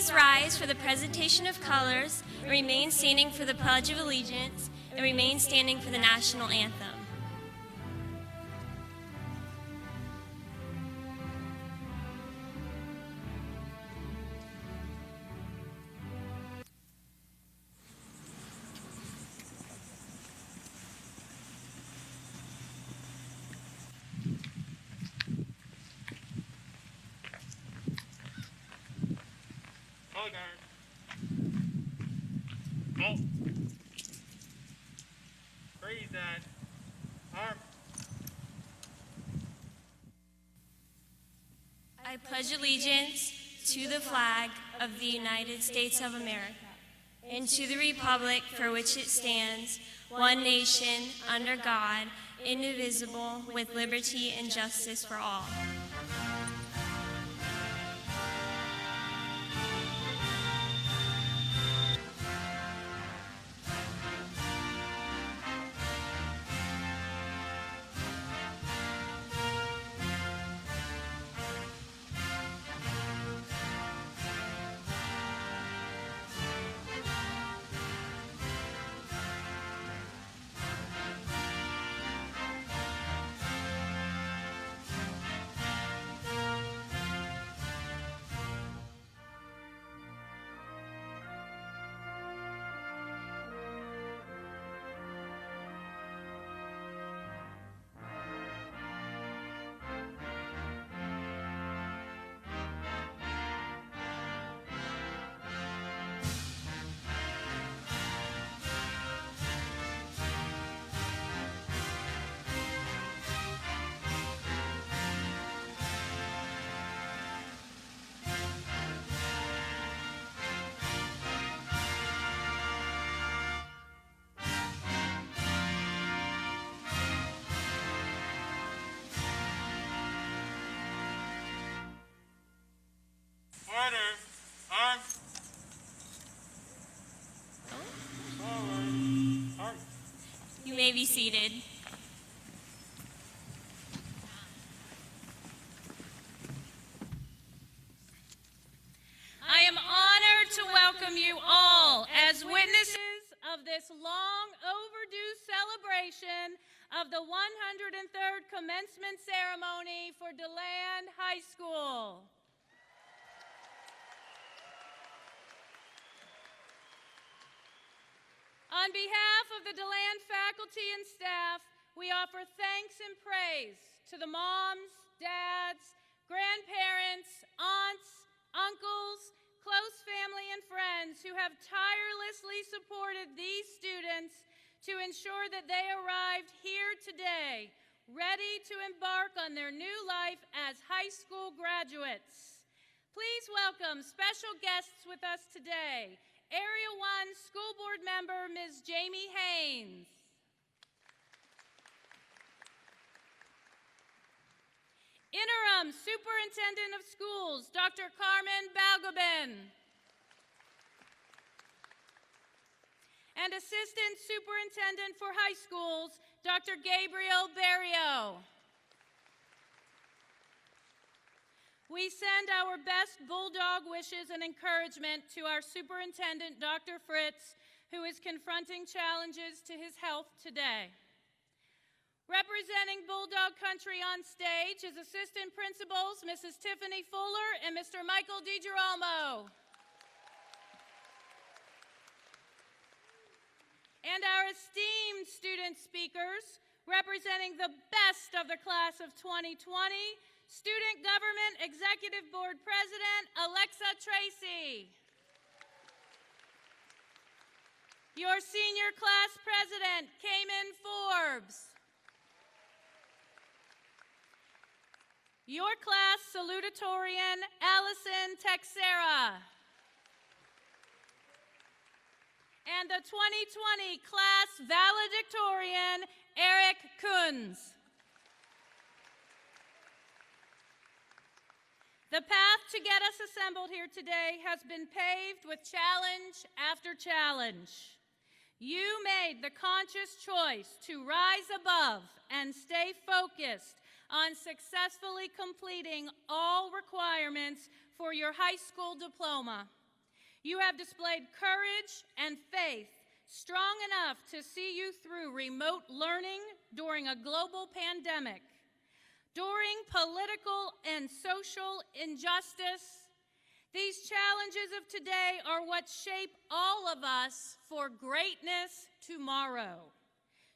Please rise for the presentation of colors, and remain standing for the Pledge of Allegiance, and remain standing for the national anthem. Oh. Praise that. Arm. I pledge allegiance to the flag of the United States of America and to the republic for which it stands, one nation, under God, indivisible, with liberty and justice for all. You may be seated. I am honored to welcome you all as witnesses of this long overdue celebration of the 103rd commencement ceremony for DeLand High School. On behalf of the DeLand faculty and staff, we offer thanks and praise to the moms, dads, grandparents, aunts, uncles, close family and friends who have tirelessly supported these students to ensure that they arrived here today, ready to embark on their new life as high school graduates. Please welcome special guests with us today. Area 1 School Board Member, Ms. Jamie Haynes. Interim Superintendent of Schools, Dr. Carmen Balgobin. And Assistant Superintendent for High Schools, Dr. Gabriel Berrio. We send our best Bulldog wishes and encouragement to our Superintendent, Dr. Fritz, who is confronting challenges to his health today. Representing Bulldog Country on stage is Assistant Principals Mrs. Tiffany Fuller and Mr. Michael DiGiromo. And our esteemed student speakers, representing the best of the class of 2020, Student Government Executive Board President, Alexa Tracy. Your senior class president, Cayman Forbes. Your class salutatorian, Allison Texera. And the 2020 class valedictorian, Eric Kunz. The path to get us assembled here today has been paved with challenge after challenge. You made the conscious choice to rise above and stay focused on successfully completing all requirements for your high school diploma. You have displayed courage and faith strong enough to see you through remote learning during a global pandemic, during political and social injustice. These challenges of today are what shape all of us for greatness tomorrow.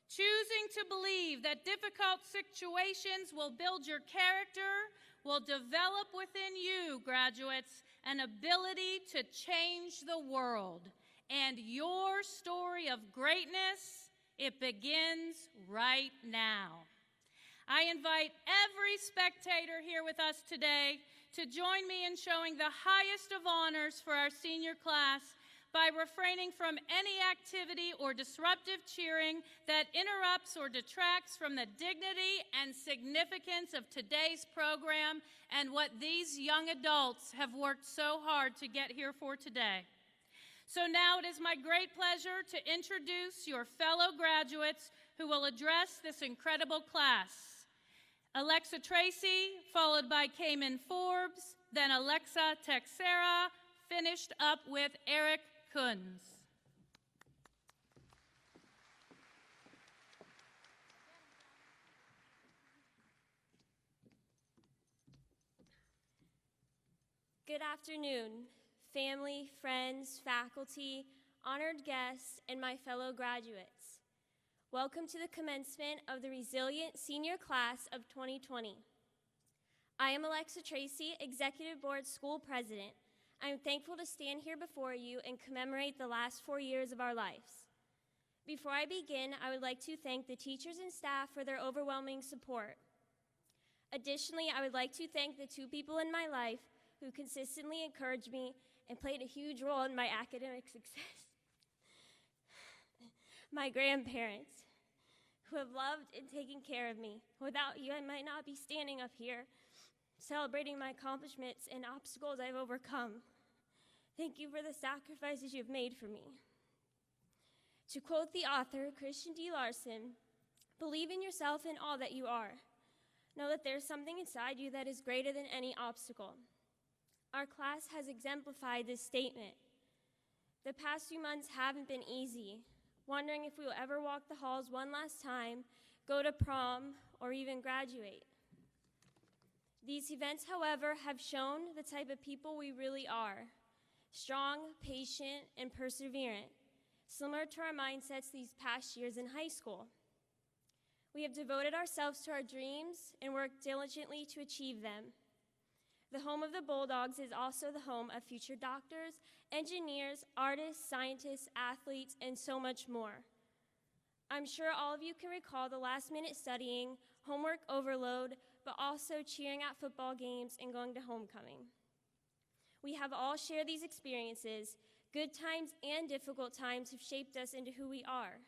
Choosing to believe that difficult situations will build your character will develop within you, graduates, an ability to change the world. And your story of greatness, it begins right now. I invite every spectator here with us today to join me in showing the highest of honors for our senior class by refraining from any activity or disruptive cheering that interrupts or detracts from the dignity and significance of today's program and what these young adults have worked so hard to get here for today. So now it is my great pleasure to introduce your fellow graduates who will address this incredible class. Alexa Tracy, followed by Cayman Forbes, then Alexa Texera, finished up with Eric Kunz. Good afternoon, family, friends, faculty, honored guests, and my fellow graduates. Welcome to the commencement of the Resilient Senior Class of 2020. I am Alexa Tracy, Executive Board School President. I am thankful to stand here before you and commemorate the last 4 years of our lives. Before I begin, I would like to thank the teachers and staff for their overwhelming support. Additionally, I would like to thank the two people in my life who consistently encouraged me and played a huge role in my academic success. My grandparents, who have loved and taken care of me. Without you, I might not be standing up here, celebrating my accomplishments and obstacles I've overcome. Thank you for the sacrifices you've made for me. To quote the author, Christian D. Larson, believe in yourself and all that you are. Know that there's something inside you that is greater than any obstacle. Our class has exemplified this statement. The past few months haven't been easy, wondering if we will ever walk the halls one last time, go to prom, or even graduate. These events, however, have shown the type of people we really are, strong, patient, and perseverant, similar to our mindsets these past years in high school. We have devoted ourselves to our dreams and worked diligently to achieve them. The home of the Bulldogs is also the home of future doctors, engineers, artists, scientists, athletes, and so much more. I'm sure all of you can recall the last-minute studying, homework overload, but also cheering at football games and going to homecoming. We have all shared these experiences. Good times and difficult times have shaped us into who we are.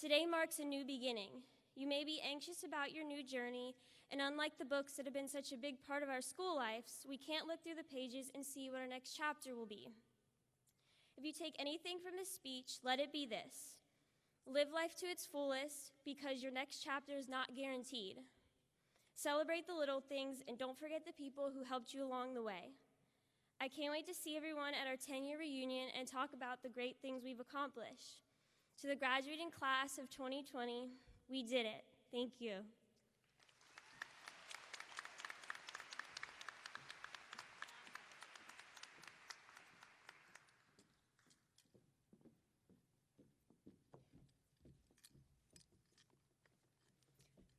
Today marks a new beginning. You may be anxious about your new journey, and unlike the books that have been such a big part of our school lives, we can't look through the pages and see what our next chapter will be. If you take anything from this speech, let it be this. Live life to its fullest, because your next chapter is not guaranteed. Celebrate the little things, and don't forget the people who helped you along the way. I can't wait to see everyone at our 10-year reunion and talk about the great things we've accomplished. To the graduating class of 2020, we did it. Thank you.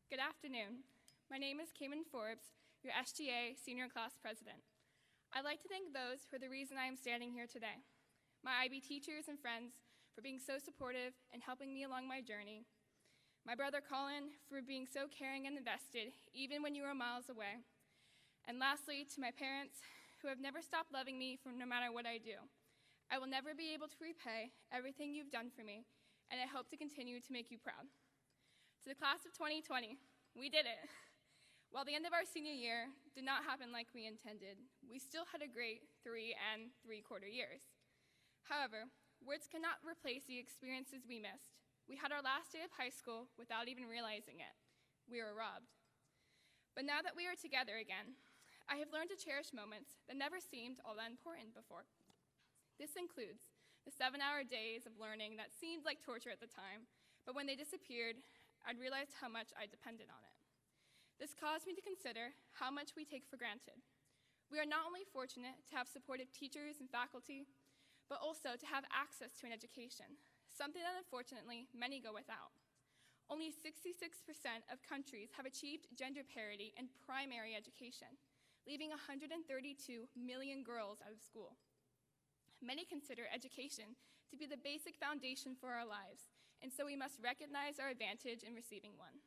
Good afternoon. My name is Cayman Forbes, your SGA Senior Class President. I'd like to thank those who are the reason I am standing here today. My IB teachers and friends for being so supportive and helping me along my journey. My brother Colin for being so caring and invested, even when you were miles away. And lastly, to my parents who have never stopped loving me no matter what I do. I will never be able to repay everything you've done for me, and I hope to continue to make you proud. To the class of 2020, we did it. While the end of our senior year did not happen like we intended, we still had a great 3 3/4 years. However, words cannot replace the experiences we missed. We had our last day of high school without even realizing it. We were robbed. But now that we are together again, I have learned to cherish moments that never seemed all that important before. This includes the 7-hour days of learning that seemed like torture at the time, but when they disappeared, I'd realized how much I depended on it. This caused me to consider how much we take for granted. We are not only fortunate to have supportive teachers and faculty, but also to have access to an education, something that unfortunately many go without. Only 66% of countries have achieved gender parity in primary education, leaving 132 million girls out of school. Many consider education to be the basic foundation for our lives, and so we must recognize our advantage in receiving one.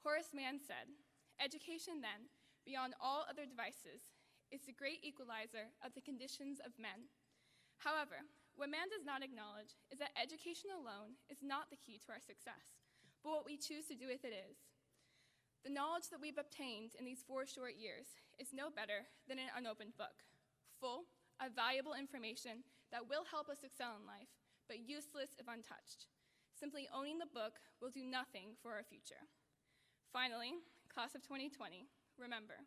Horace Mann said, "Education then, beyond all other devices, is the great equalizer of the conditions of men." However, what Mann does not acknowledge is that education alone is not the key to our success, but what we choose to do with it is. The knowledge that we've obtained in these 4 short years is no better than an unopened book, full of valuable information that will help us excel in life, but useless if untouched. Simply owning the book will do nothing for our future. Finally, class of 2020, remember,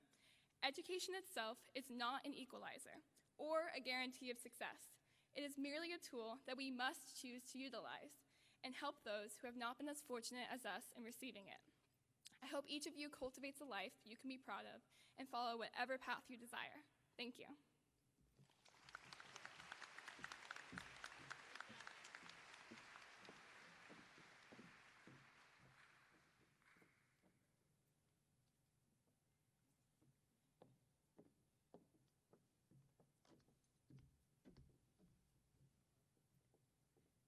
education itself is not an equalizer or a guarantee of success. It is merely a tool that we must choose to utilize and help those who have not been as fortunate as us in receiving it. I hope each of you cultivates a life you can be proud of and follow whatever path you desire. Thank you.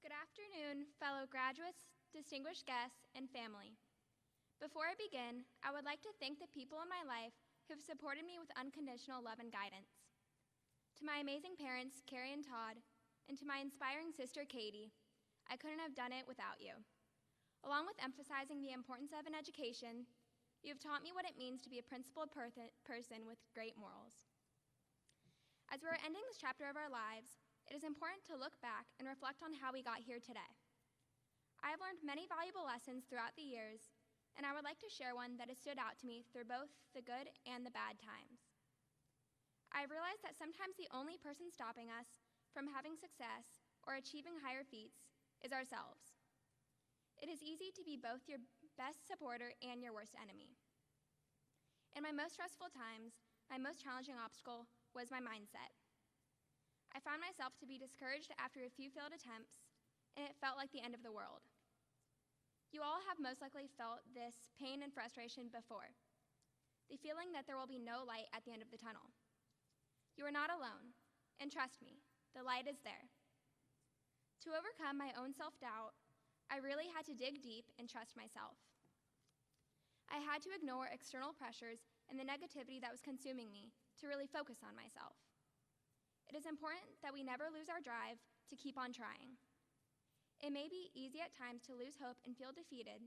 Good afternoon, fellow graduates, distinguished guests, and family. Before I begin, I would like to thank the people in my life who have supported me with unconditional love and guidance. To my amazing parents, Carrie and Todd, and to my inspiring sister, Katie, I couldn't have done it without you. Along with emphasizing the importance of an education, you have taught me what it means to be a principled person with great morals. As we're ending this chapter of our lives, it is important to look back and reflect on how we got here today. I have learned many valuable lessons throughout the years, and I would like to share one that has stood out to me through both the good and the bad times. I realized that sometimes the only person stopping us from having success or achieving higher feats is ourselves. It is easy to be both your best supporter and your worst enemy. In my most stressful times, my most challenging obstacle was my mindset. I found myself to be discouraged after a few failed attempts, and it felt like the end of the world. You all have most likely felt this pain and frustration before, the feeling that there will be no light at the end of the tunnel. You are not alone, and trust me, the light is there. To overcome my own self-doubt, I really had to dig deep and trust myself. I had to ignore external pressures and the negativity that was consuming me to really focus on myself. It is important that we never lose our drive to keep on trying. It may be easy at times to lose hope and feel defeated,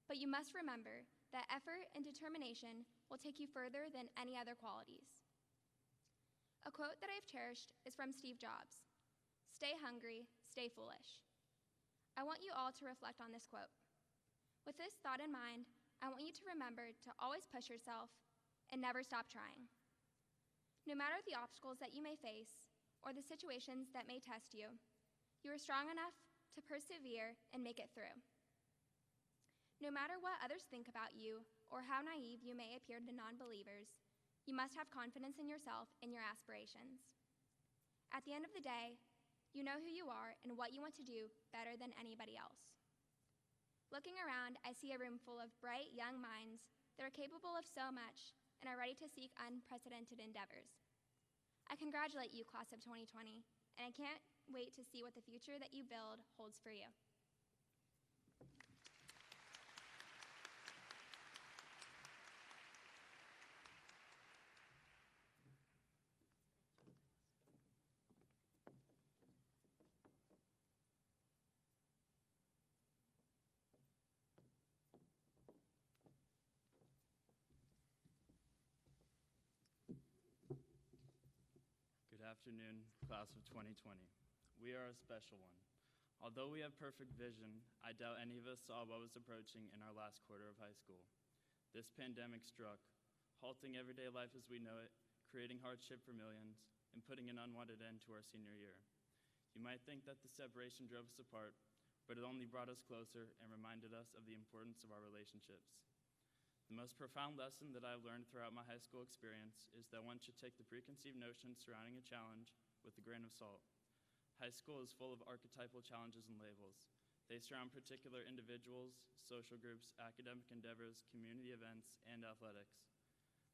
but you must remember that effort and determination will take you further than any other qualities. A quote that I've cherished is from Steve Jobs: "Stay hungry, stay foolish." I want you all to reflect on this quote. With this thought in mind, I want you to remember to always push yourself and never stop trying. No matter the obstacles that you may face or the situations that may test you, you are strong enough to persevere and make it through. No matter what others think about you or how naive you may appear to non-believers, you must have confidence in yourself and your aspirations. At the end of the day, you know who you are and what you want to do better than anybody else. Looking around, I see a room full of bright, young minds that are capable of so much and are ready to seek unprecedented endeavors. I congratulate you, class of 2020, and I can't wait to see what the future that you build holds for you. Good afternoon, class of 2020. We are a special one. Although we have perfect vision, I doubt any of us saw what was approaching in our last quarter of high school. This pandemic struck, halting everyday life as we know it, creating hardship for millions, and putting an unwanted end to our senior year. You might think that the separation drove us apart, but it only brought us closer and reminded us of the importance of our relationships. The most profound lesson that I've learned throughout my high school experience is that one should take the preconceived notions surrounding a challenge with a grain of salt. High school is full of archetypal challenges and labels. They surround particular individuals, social groups, academic endeavors, community events, and athletics.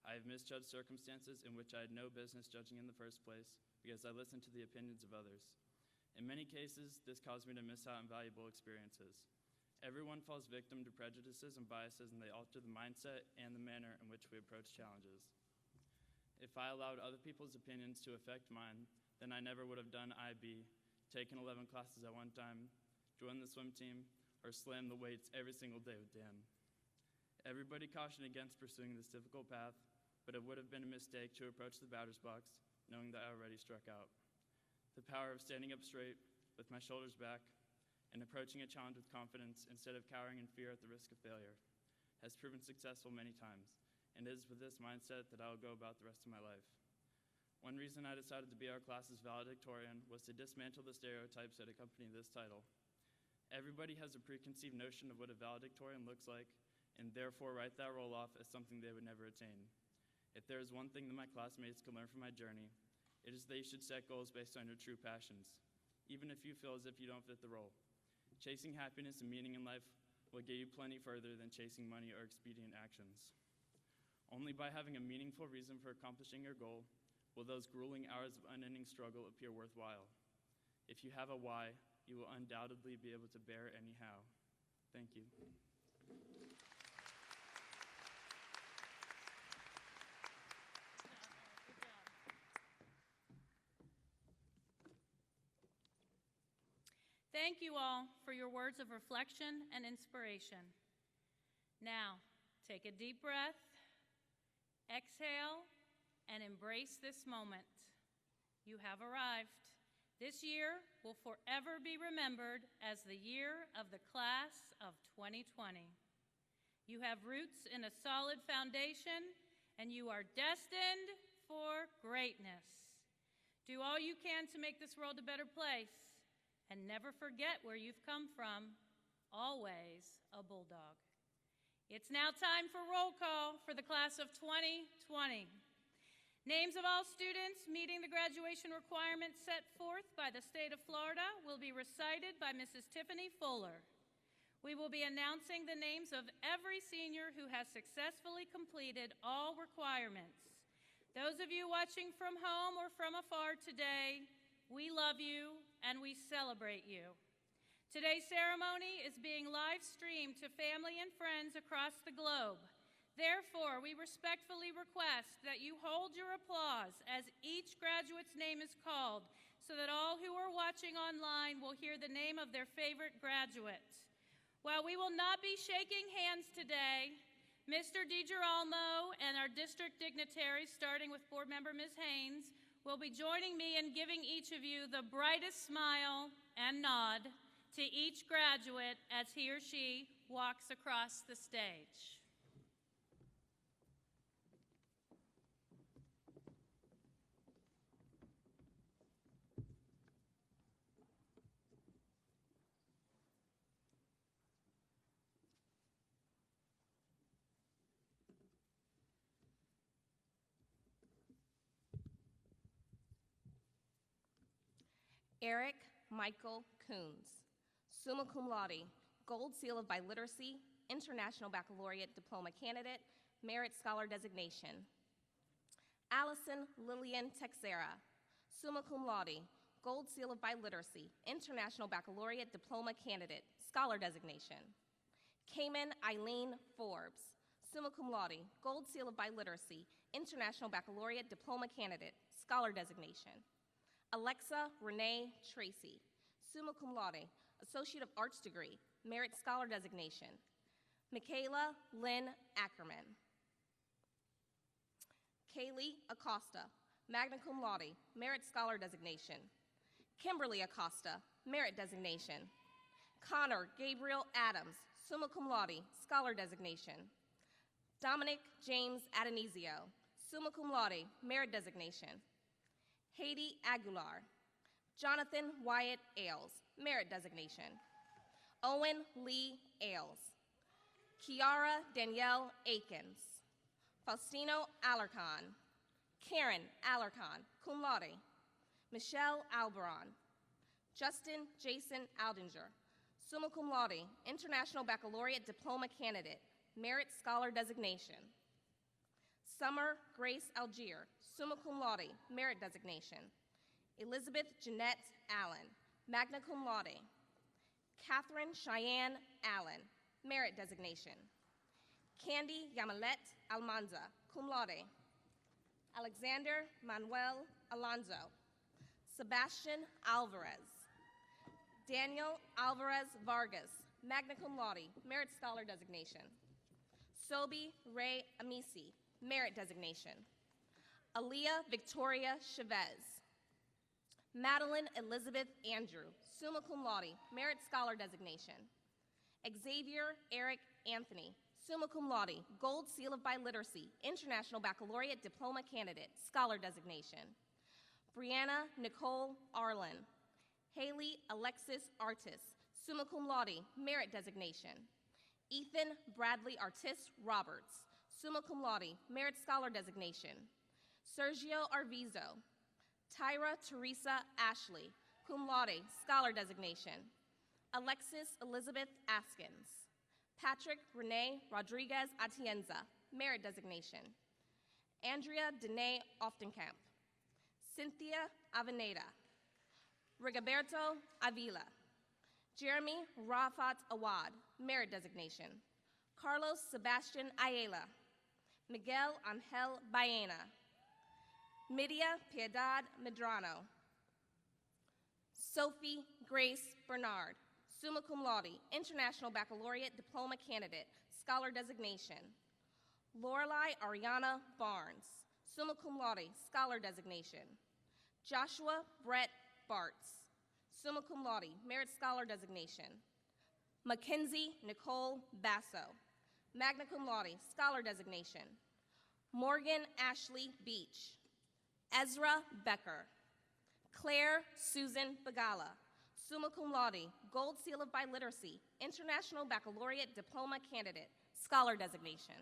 I have misjudged circumstances in which I had no business judging in the first place because I listened to the opinions of others. In many cases, this caused me to miss out on valuable experiences. Everyone falls victim to prejudices and biases, and they alter the mindset and the manner in which we approach challenges. If I allowed other people's opinions to affect mine, then I never would have done IB, taken 11 classes at one time, joined the swim team, or slammed the weights every single day with Dan. Everybody cautioned against pursuing this difficult path, but it would have been a mistake to approach the batter's box knowing that I already struck out. The power of standing up straight with my shoulders back and approaching a challenge with confidence instead of cowering in fear at the risk of failure has proven successful many times, and it is with this mindset that I will go about the rest of my life. One reason I decided to be our class's valedictorian was to dismantle the stereotypes that accompany this title. Everybody has a preconceived notion of what a valedictorian looks like, and therefore write that role off as something they would never attain. If there is one thing that my classmates can learn from my journey, it is that you should set goals based on your true passions, even if you feel as if you don't fit the role. Chasing happiness and meaning in life will get you plenty further than chasing money or expedient actions. Only by having a meaningful reason for accomplishing your goal will those grueling hours of unending struggle appear worthwhile. If you have a why, you will undoubtedly be able to bear any how. Thank you. Thank you all for your words of reflection and inspiration. Now, take a deep breath, exhale, and embrace this moment. You have arrived. This year will forever be remembered as the year of the class of 2020. You have roots in a solid foundation, and you are destined for greatness. Do all you can to make this world a better place. And never forget where you've come from, always a Bulldog. It's now time for roll call for the class of 2020. Names of all students meeting the graduation requirements set forth by the state of Florida will be recited by Mrs. Tiffany Fuller. We will be announcing the names of every senior who has successfully completed all requirements. Those of you watching from home or from afar today, we love you and we celebrate you. Today's ceremony is being live streamed to family and friends across the globe. Therefore, we respectfully request that you hold your applause as each graduate's name is called so that all who are watching online will hear the name of their favorite graduate. While we will not be shaking hands today, Mr. DiGirolamo and our district dignitaries, starting with board member Ms. Haynes, will be joining me in giving each of you the brightest smile and nod to each graduate as he or she walks across the stage. Eric Michael Coons, summa cum laude, Gold Seal of Biliteracy, International Baccalaureate Diploma Candidate, Merit Scholar Designation. Allison Lillian Texera, summa cum laude, Gold Seal of Biliteracy, International Baccalaureate Diploma Candidate, Scholar Designation. Cayman Eileen Forbes, summa cum laude, Gold Seal of Biliteracy, International Baccalaureate Diploma Candidate, Scholar Designation. Alexa Renee Tracy, summa cum laude, Associate of Arts degree, Merit Scholar Designation. Michaela Lynn Ackerman. Kaylee Acosta, magna cum laude, Merit Scholar Designation. Kimberly Acosta, Merit Designation. Connor Gabriel Adams, summa cum laude, Scholar Designation. Dominic James Adonisio, summa cum laude, Merit Designation. Haiti Aguilar, Jonathan Wyatt Ailes, merit designation. Owen Lee Ailes. Kiara Danielle Akins. Faustino Alarcon. Karen Alarcon, cum laude. Michelle Albaron. Justin Jason Aldinger, summa cum laude, International Baccalaureate Diploma Candidate, Merit Scholar Designation. Summer Grace Algier, summa cum laude, Merit Designation. Elizabeth Jeanette Allen, magna cum laude. Catherine Cheyenne Allen, Merit Designation. Candy Yamilet Almanza, cum laude. Alexander Manuel Alonzo. Sebastian Alvarez. Daniel Alvarez Vargas, magna cum laude, Merit Scholar Designation. Sobi Ray Amisi, Merit Designation. Aaliyah Victoria Chavez. Madeline Elizabeth Andrew, summa cum laude, Merit Scholar Designation. Xavier Eric Anthony, summa cum laude, Gold Seal of Biliteracy, International Baccalaureate Diploma Candidate, Scholar Designation. Brianna Nicole Arlen. Haley Alexis Artis, summa cum laude, Merit Designation. Ethan Bradley Artis Roberts, summa cum laude, Merit Scholar Designation. Sergio Arvizo. Tyra Teresa Ashley, cum laude, Scholar Designation. Alexis Elizabeth Askins. Patrick Renee Rodriguez Atienza, Merit Designation. Andrea Danae Oftenkamp. Cynthia Aveneda. Rigoberto Avila. Jeremy Rafat Awad, Merit Designation. Carlos Sebastian Ayala. Miguel Angel Baena. Midia Piedad Medrano. Sophie Grace Bernard, summa cum laude, International Baccalaureate Diploma Candidate, Scholar Designation. Lorelei Ariana Barnes, summa cum laude, Scholar Designation. Joshua Brett Bartz, summa cum laude, Merit Scholar Designation. Mackenzie Nicole Basso, magna cum laude, Scholar Designation. Morgan Ashley Beach. Ezra Becker. Claire Susan Bagala, summa cum laude, Gold Seal of Biliteracy, International Baccalaureate Diploma Candidate, Scholar Designation.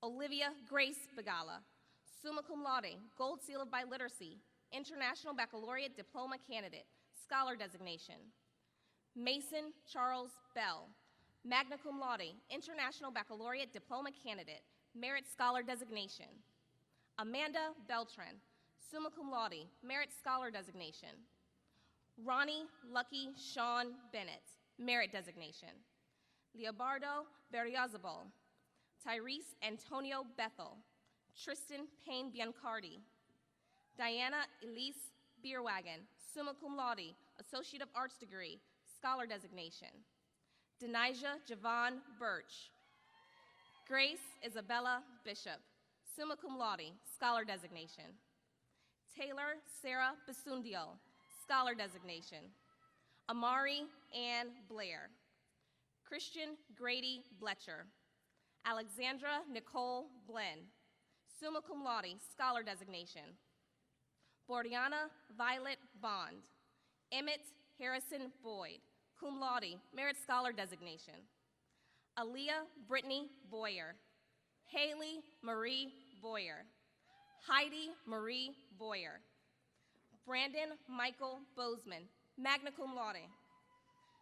Olivia Grace Bagala, summa cum laude, Gold Seal of Biliteracy, International Baccalaureate Diploma Candidate, Scholar Designation. Mason Charles Bell, magna cum laude, International Baccalaureate Diploma Candidate, Merit Scholar Designation. Amanda Beltran, summa cum laude, Merit Scholar Designation. Ronnie Lucky Sean Bennett, Merit Designation. Leobardo Berriozabal. Tyrese Antonio Bethel. Tristan Payne Biancardi. Diana Elise Beerwagon, summa cum laude, Associate of Arts degree, Scholar Designation. Denijah Javon Birch. Grace Isabella Bishop, summa cum laude, Scholar Designation. Taylor Sarah Basundio, Scholar Designation. Amari Ann Blair. Christian Grady Bletcher. Alexandra Nicole Glenn, summa cum laude, Scholar Designation. Bordiana Violet Bond. Emmett Harrison Boyd, cum laude, Merit Scholar Designation. Aaliyah Brittany Boyer. Haley Marie Boyer. Heidi Marie Boyer. Brandon Michael Bozeman, magna cum laude.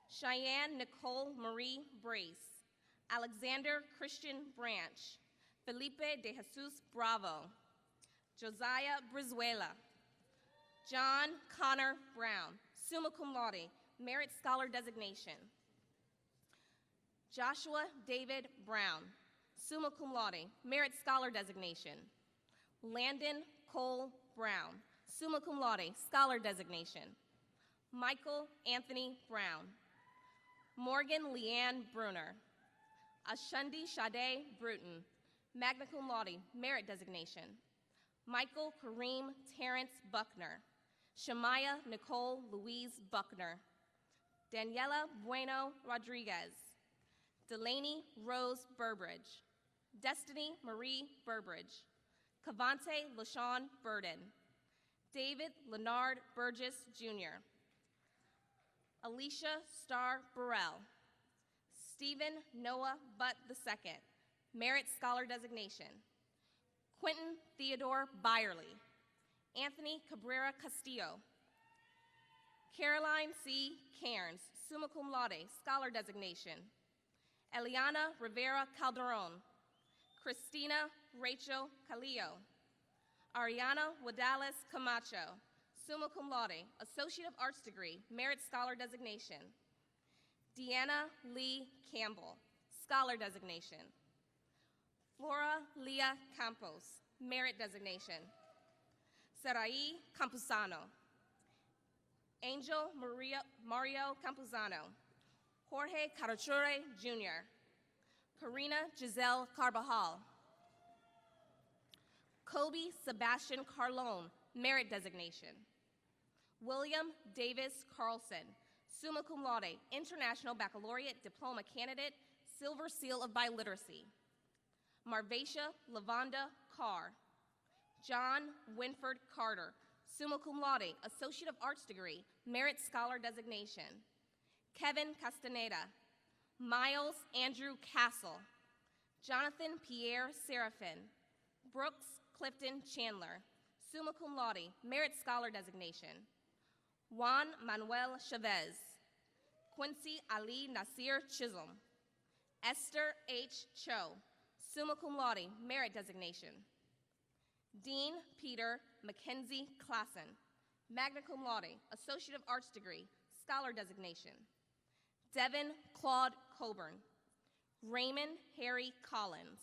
Cheyenne Nicole Marie Brace. Alexander Christian Branch. Felipe de Jesus Bravo. Josiah Brizuela. John Connor Brown, summa cum laude, Merit Scholar Designation. Joshua David Brown, summa cum laude, Merit Scholar Designation. Landon Cole Brown, summa cum laude, Scholar Designation. Michael Anthony Brown. Morgan Leanne Bruner. Ashundi Sade Bruton, magna cum laude, Merit Designation. Michael Kareem Terrence Buckner. Shemaya Nicole Louise Buckner. Daniela Bueno Rodriguez. Delaney Rose Burbridge. Destiny Marie Burbridge. Cavante LaShawn Burden. David Leonard Burgess, Jr. Alicia Starr Burrell. Stephen Noah Butt II, Merit Scholar Designation. Quentin Theodore Byerly. Anthony Cabrera Castillo. Caroline C. Cairns, summa cum laude, Scholar Designation. Eliana Rivera Calderon. Christina Rachel Calillo. Ariana Wadales Camacho, summa cum laude, Associate of Arts degree, Merit Scholar Designation. Deanna Lee Campbell, Scholar Designation. Flora Leah Campos, Merit Designation. Sarai Campuzano. Angel Mario Campuzano. Jorge Carachure, Jr. Karina Giselle Carbajal. Kobe Sebastian Carlone, Merit Designation. William Davis Carlson, summa cum laude, International Baccalaureate Diploma Candidate, Silver Seal of Biliteracy. Marvacia Lavonda Carr. John Winford Carter, summa cum laude, Associate of Arts degree, Merit Scholar Designation. Kevin Castaneda. Miles Andrew Castle. Jonathan Pierre Serafin. Brooks Clifton Chandler, summa cum laude, Merit Scholar Designation. Juan Manuel Chavez. Quincy Ali Nasir Chisholm. Esther H. Cho, summa cum laude, Merit Designation. Dean Peter Mackenzie Klassen, magna cum laude, Associate of Arts degree, Scholar Designation. Devin Claude Coburn. Raymond Harry Collins.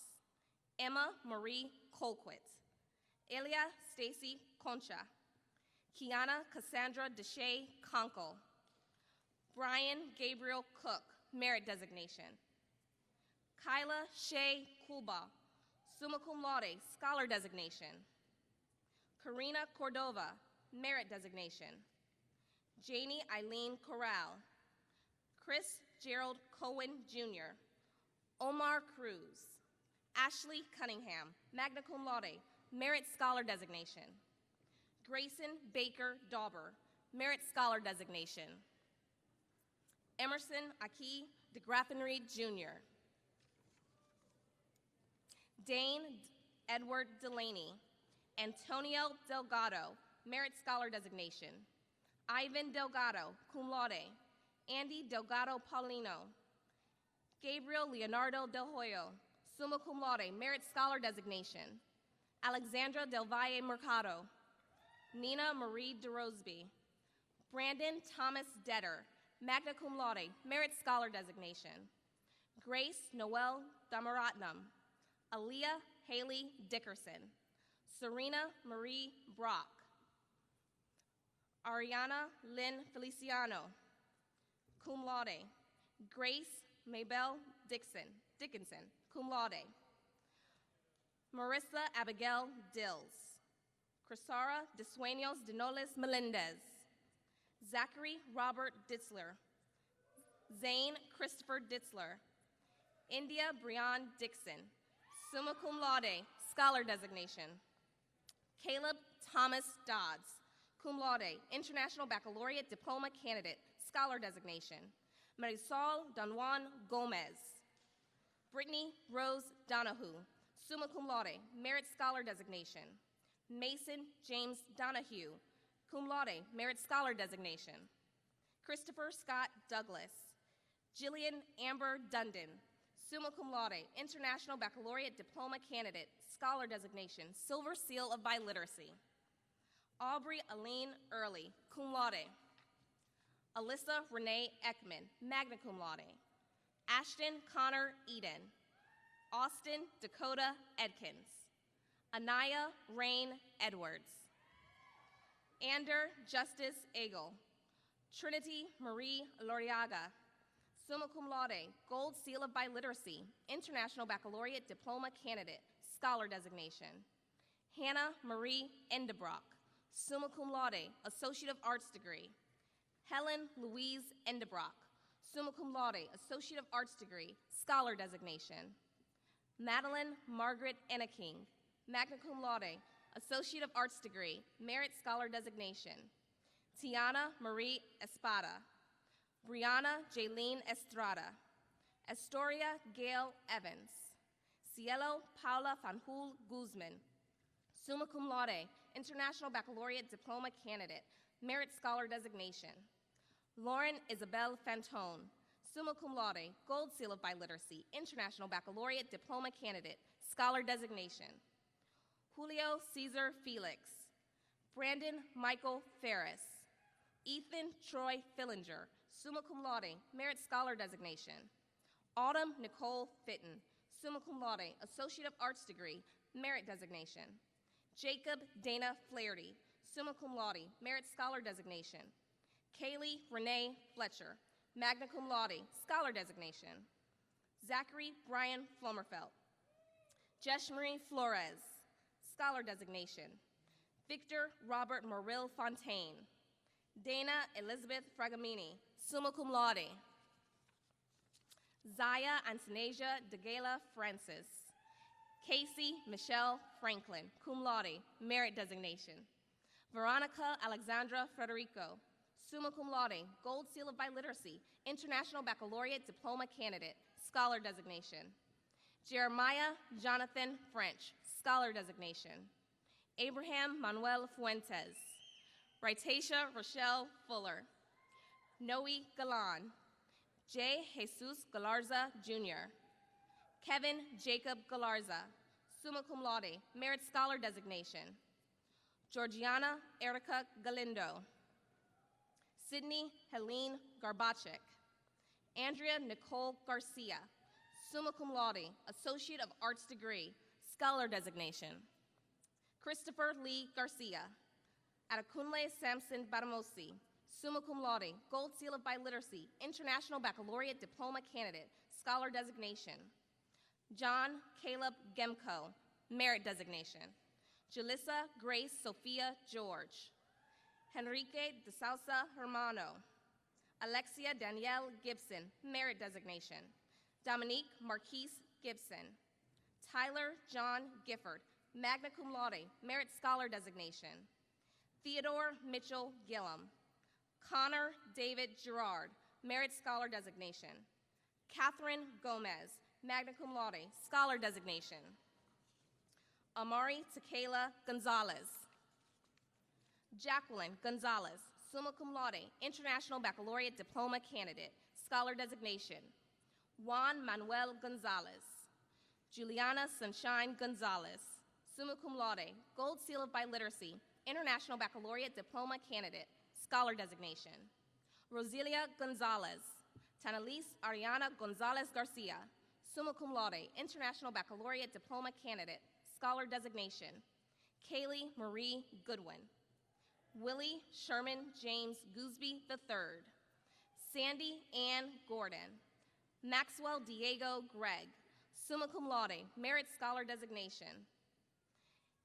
Emma Marie Colquitt. Elia Stacy Concha. Kiana Cassandra Deshay Conkle. Brian Gabriel Cook, Merit Designation. Kyla Shea Kulba, summa cum laude, Scholar Designation. Karina Cordova, Merit Designation. Janie Eileen Corral. Chris Gerald Cohen, Jr. Omar Cruz. Ashley Cunningham, magna cum laude, Merit Scholar Designation. Grayson Baker Dauber, Merit Scholar Designation. Emerson Aki de Graffenried, Jr. Dane Edward Delaney. Antonio Delgado, Merit Scholar Designation. Ivan Delgado, cum laude. Andy Delgado Paulino. Gabriel Leonardo Del Hoyo, summa cum laude, Merit Scholar Designation. Alexandra Del Valle Mercado. Nina Marie DeRosby. Brandon Thomas Detter, magna cum laude, Merit Scholar Designation. Grace Noel Damaratnam. Aaliyah Haley Dickerson. Serena Marie Brock. Ariana Lynn Feliciano, cum laude. Grace Maybelle Dickinson, cum laude. Marissa Abigail Dills. Crisara de Sueños de Noles Melendez. Zachary Robert Ditzler. Zane Christopher Ditzler. India Brian Dixon, summa cum laude, Scholar Designation. Caleb Thomas Dodds, cum laude, International Baccalaureate Diploma Candidate, Scholar Designation. Marisol Don Juan Gomez. Brittany Rose Donahue, summa cum laude, Merit Scholar Designation. Mason James Donahue, cum laude, Merit Scholar Designation. Christopher Scott Douglas. Jillian Amber Dundon, summa cum laude, International Baccalaureate Diploma Candidate, Scholar Designation, Silver Seal of Biliteracy. Aubrey Aline Early, cum laude. Alyssa Renee Ekman, magna cum laude. Ashton Connor Eden. Austin Dakota Edkins. Anaya Rain Edwards. Ander Justice Eagle. Trinity Marie Loriaga, summa cum laude, Gold Seal of Biliteracy, International Baccalaureate Diploma Candidate, Scholar Designation. Hannah Marie Endebrock, summa cum laude, Associate of Arts degree. Helen Louise Endebrock, summa cum laude, Associate of Arts degree, Scholar Designation. Madeline Margaret Enneking, magna cum laude, Associate of Arts degree, Merit Scholar designation. Tiana Marie Espada. Brianna Jaylene Estrada. Astoria Gail Evans. Cielo Paula Fanjul Guzman. Summa cum laude, International Baccalaureate Diploma candidate, Merit Scholar designation. Lauren Isabel Fantone. Summa cum laude, Gold Seal of Biliteracy, International Baccalaureate Diploma candidate, Scholar designation. Julio Cesar Felix. Brandon Michael Ferris. Ethan Troy Fillinger, summa cum laude, Merit Scholar designation. Autumn Nicole Fitton, summa cum laude, Associate of Arts degree, Merit designation. Jacob Dana Flaherty, summa cum laude, Merit Scholar designation. Kaylee Renee Fletcher, magna cum laude, Scholar designation. Zachary Brian Flomerfelt. Jeshmarie Flores, Scholar designation. Victor Robert Morrill Fontaine. Dana Elizabeth Fragamini, summa cum laude. Zaya Antanasia DeGala Francis. Casey Michelle Franklin, cum laude, Merit designation. Veronica Alexandra Frederico, summa cum laude, Gold Seal of Biliteracy, International Baccalaureate Diploma candidate, Scholar designation. Jeremiah Jonathan French, Scholar designation. Abraham Manuel Fuentes. Britacia Rochelle Fuller. Noe Galan. J. Jesus Galarza, Jr. Kevin Jacob Galarza, summa cum laude, Merit Scholar designation. Georgiana Erica Galindo. Sydney Helene Garbachik. Andrea Nicole Garcia, summa cum laude, Associate of Arts degree, Scholar designation. Christopher Lee Garcia. Adekunle Samson Batamosi, summa cum laude, Gold Seal of Biliteracy, International Baccalaureate Diploma candidate, Scholar designation. John Caleb Gemco, Merit designation. Julissa Grace Sophia George. Henrique de Sousa Hermano. Alexia Danielle Gibson, Merit designation. Dominique Marquise Gibson. Tyler John Gifford, magna cum laude, Merit Scholar designation. Theodore Mitchell Gillum. Connor David Gerard, Merit Scholar designation. Catherine Gomez, magna cum laude, Scholar designation. Amari Tequila Gonzalez. Jacqueline Gonzalez, summa cum laude, International Baccalaureate Diploma candidate, Scholar designation. Juan Manuel Gonzalez. Juliana Sunshine Gonzalez, summa cum laude, Gold Seal of Biliteracy, International Baccalaureate Diploma candidate, Scholar designation. Roselia Gonzalez. Tanalise Ariana Gonzalez Garcia, summa cum laude, International Baccalaureate Diploma candidate, Scholar designation. Kaylee Marie Goodwin. Willie Sherman James Gooseby III. Sandy Ann Gordon. Maxwell Diego Gregg, summa cum laude, Merit Scholar designation.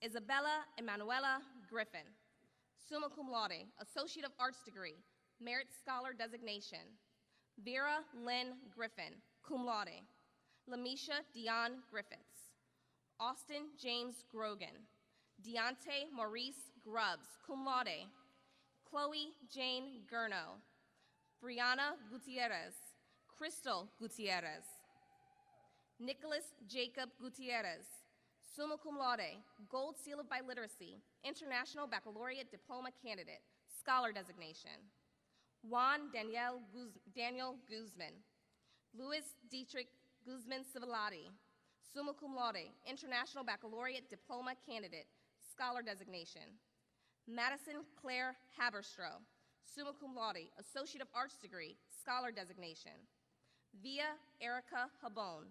Isabella Emanuela Griffin, summa cum laude, Associate of Arts degree, Merit Scholar designation. Vera Lynn Griffin, cum laude. Lamisha Dion Griffiths. Austin James Grogan. Deontay Maurice Grubbs, cum laude. Chloe Jane Gurno. Brianna Gutierrez. Crystal Gutierrez. Nicholas Jacob Gutierrez, summa cum laude, Gold Seal of Biliteracy, International Baccalaureate Diploma candidate, Scholar designation. Juan Daniel Guzman. Luis Dietrich Guzman Civilati, summa cum laude, International Baccalaureate Diploma candidate, Scholar designation. Madison Claire Haberstroh, summa cum laude, Associate of Arts degree, Scholar designation. Via Erica Habon,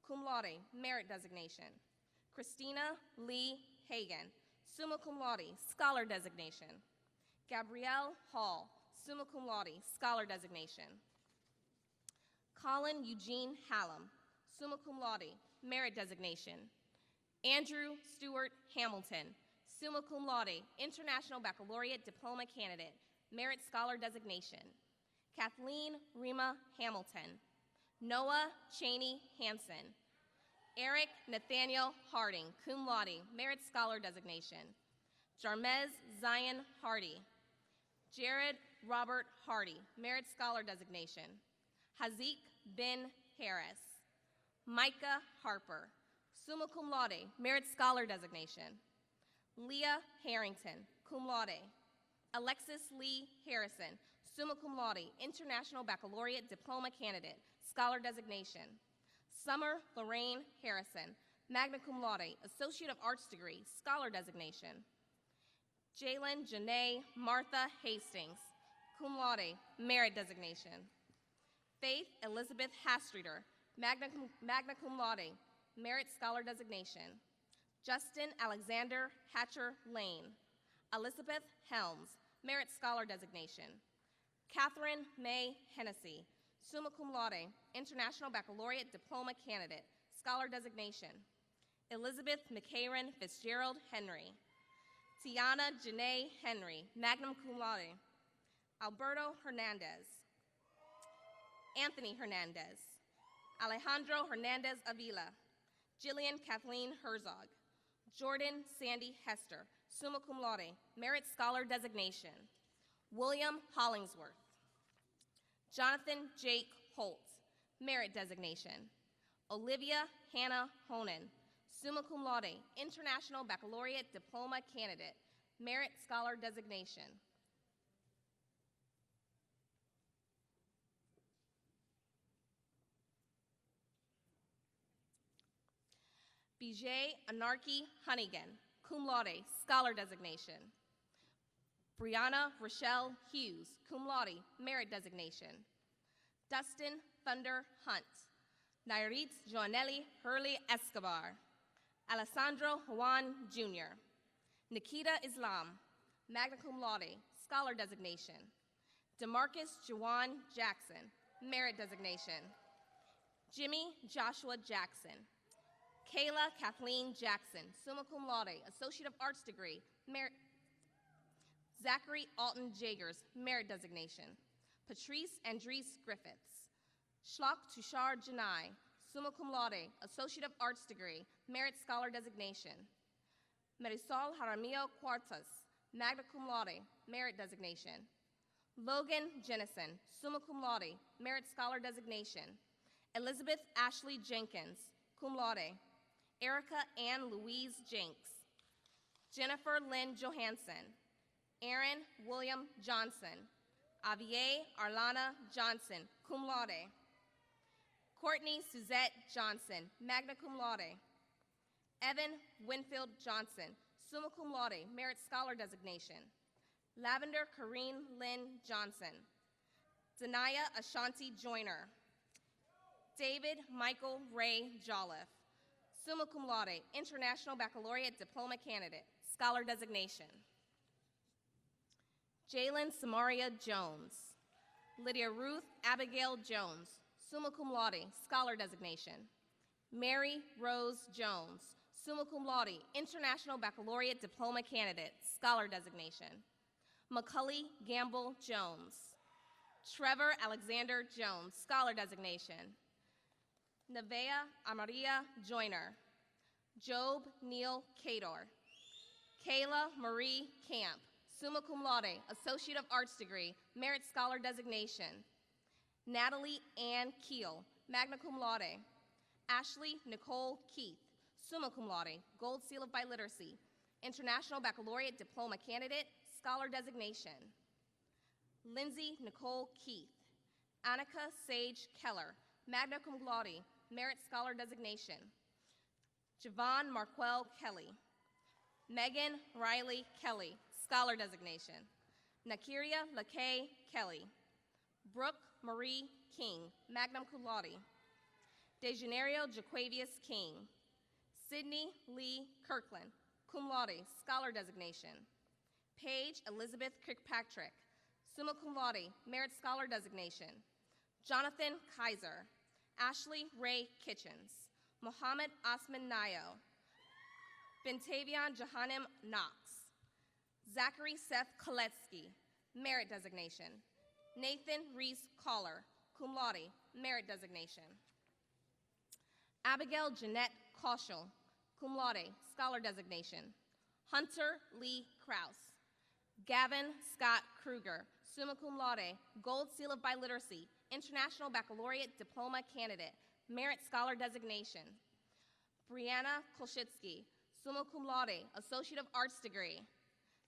cum laude, Merit designation. Christina Lee Hagan, summa cum laude, Scholar designation. Gabrielle Hall, summa cum laude, Scholar designation. Colin Eugene Hallam, summa cum laude, Merit designation. Andrew Stewart Hamilton, summa cum laude, International Baccalaureate Diploma candidate, Merit Scholar designation. Kathleen Rima Hamilton. Noah Cheney Hansen. Eric Nathaniel Harding, cum laude, Merit Scholar designation. Jarmez Zion Hardy. Jared Robert Hardy, Merit Scholar designation. Hazik bin Harris. Micah Harper, summa cum laude, Merit Scholar designation. Leah Harrington, cum laude. Alexis Lee Harrison, summa cum laude, International Baccalaureate Diploma Candidate, Scholar designation. Summer Lorraine Harrison, magna cum laude, Associate of Arts degree, Scholar designation. Jalen Janae Martha Hastings, cum laude, Merit designation. Faith Elizabeth Hastreeter, magna cum laude, Merit Scholar designation. Justin Alexander Hatcher Lane. Elizabeth Helms, Merit Scholar designation. Catherine May Hennessy, summa cum laude, International Baccalaureate Diploma Candidate, Scholar designation. Elizabeth McCarran Fitzgerald Henry. Tiana Janae Henry, magna cum laude. Alberto Hernandez. Anthony Hernandez. Alejandro Hernandez Avila. Jillian Kathleen Herzog. Jordan Sandy Hester, summa cum laude, Merit Scholar designation. William Hollingsworth. Jonathan Jake Holt, Merit designation. Olivia Hannah Honan, summa cum laude, International Baccalaureate Diploma Candidate, Merit Scholar designation. Bijay Anarki Hunnigan, cum laude, Scholar designation. Brianna Rochelle Hughes, cum laude, Merit designation. Dustin Thunder Hunt. Nairit Joanelli Hurley Escobar. Alessandro Juan Jr. Nikita Islam, magna cum laude, Scholar designation. DeMarcus Juwan Jackson, Merit designation. Jimmy Joshua Jackson. Kayla Kathleen Jackson, summa cum laude, Associate of Arts degree, Merit. Zachary Alton Jagers, Merit designation. Patrice Andres Griffiths. Shlok Tushar Janai, summa cum laude, Associate of Arts degree, Merit Scholar designation. Marisol Jaramillo Cuartas, magna cum laude, Merit designation. Logan Jennison, summa cum laude, Merit Scholar designation. Elizabeth Ashley Jenkins, cum laude. Erica Ann Louise Jenks. Jennifer Lynn Johansson. Aaron William Johnson. Avier Arlana Johnson, cum laude. Courtney Suzette Johnson, magna cum laude. Evan Winfield Johnson, summa cum laude, Merit Scholar designation. Lavender Corrine Lynn Johnson. Danaya Ashanti Joyner. David Michael Ray Jolliffe, summa cum laude, International Baccalaureate Diploma Candidate, Scholar designation. Jalen Samaria Jones. Lydia Ruth Abigail Jones, summa cum laude, Scholar designation. Mary Rose Jones, summa cum laude, International Baccalaureate Diploma Candidate, Scholar designation. Macaulay Gamble Jones. Trevor Alexander Jones, Scholar designation. Nevea Amaria Joyner. Job Neil Cador. Kayla Marie Camp, summa cum laude, Associate of Arts degree, Merit Scholar designation. Natalie Ann Keel, magna cum laude. Ashley Nicole Keith, summa cum laude, Gold Seal of Biliteracy, International Baccalaureate Diploma Candidate, Scholar designation. Lindsay Nicole Keith. Annika Sage Keller, magna cum laude, Merit Scholar designation. Javon Marquell Kelly. Megan Riley Kelly, Scholar designation. Nakiria LaKay Kelly. Brooke Marie King, magna cum laude. Dejanerio Jaquavius King. Sydney Lee Kirkland, cum laude, Scholar designation. Paige Elizabeth Kirkpatrick, summa cum laude, Merit Scholar designation. Jonathan Kaiser. Ashley Ray Kitchens. Mohammed Osman Nayo. Bentavion Jahanim Knox. Zachary Seth Koletsky, Merit designation. Nathan Reese Collar, cum laude, Merit designation. Abigail Jeanette Kaushal, cum laude, scholar designation. Hunter Lee Kraus. Gavin Scott Kruger, summa cum laude, Gold Seal of Biliteracy, International Baccalaureate Diploma Candidate, Merit Scholar Designation. Brianna Kolshitsky, summa cum laude, Associate of Arts degree.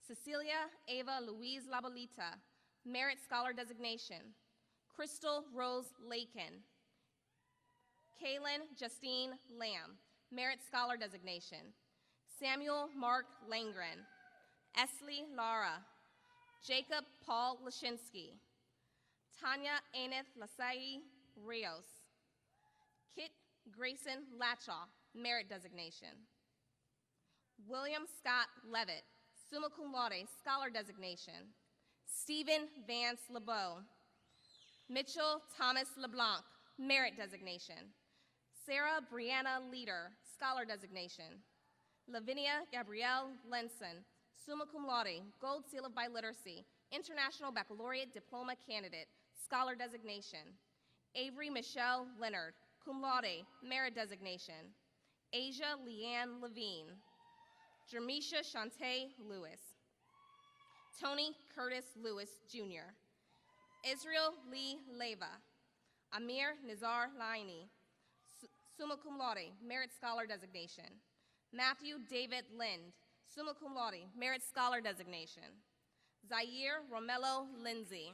Cecilia Ava Louise Labalita, Merit Scholar Designation. Crystal Rose Lakin. Kaylin Justine Lamb, Merit Scholar Designation. Samuel Mark Langren. Esley Lara. Jacob Paul Lashinsky. Tanya Aneth Lasai Rios. Kit Grayson Latchaw, Merit Designation. William Scott Levitt, summa cum laude, Scholar Designation. Stephen Vance LeBeau. Mitchell Thomas LeBlanc, Merit Designation. Sarah Brianna Leader, Scholar Designation. Lavinia Gabrielle Lenson, summa cum laude, Gold Seal of Biliteracy, International Baccalaureate Diploma Candidate, Scholar Designation. Avery Michelle Leonard, cum laude, Merit Designation. Asia Leanne Levine. Jermisha Shantae Lewis. Tony Curtis Lewis, Jr. Israel Lee Leva. Amir Nizar Laini, summa cum laude, Merit Scholar Designation. Matthew David Lind, summa cum laude, Merit Scholar Designation. Zaire Romello Lindsay.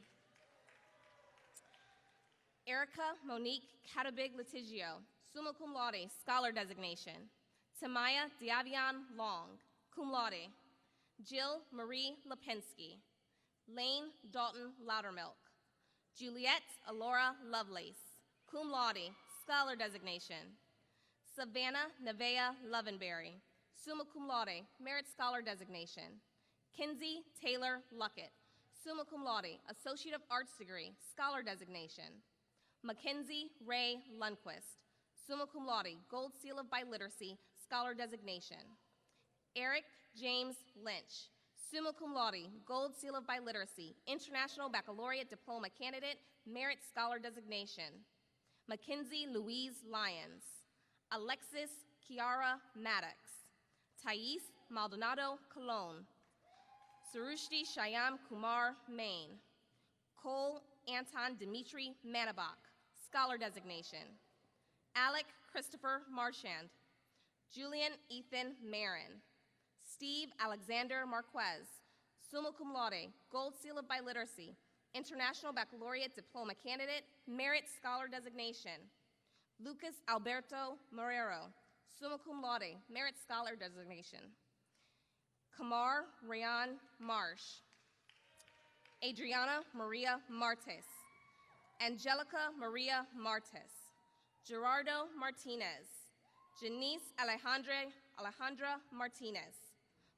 Erica Monique Catabig Litigio, summa cum laude, Scholar Designation. Tamaya Diavian Long, cum laude. Jill Marie Lipinski. Lane Dalton Loudermilk. Juliet Alora Lovelace, cum laude, Scholar Designation. Savannah Nevea Lovenberry, summa cum laude, Merit Scholar Designation. Kinsey Taylor Luckett, summa cum laude, Associate of Arts degree, Scholar Designation. Mackenzie Ray Lundquist, summa cum laude, Gold Seal of Biliteracy, Scholar Designation. Eric James Lynch, summa cum laude, Gold Seal of Biliteracy, International Baccalaureate Diploma Candidate, Merit Scholar Designation. Mackenzie Louise Lyons. Alexis Kiara Maddox. Thais Maldonado Colon. Sarushti Shyam Kumar Main. Cole Anton Dimitri Manabach, Scholar Designation. Alec Christopher Marchand. Julian Ethan Marin. Steve Alexander Marquez, summa cum laude, Gold Seal of Biliteracy, International Baccalaureate Diploma Candidate, Merit Scholar Designation. Lucas Alberto Morero, summa cum laude, Merit Scholar Designation. Kamar Rayan Marsh. Adriana Maria Martes. Angelica Maria Martes. Gerardo Martinez. Janice Alejandra Martinez.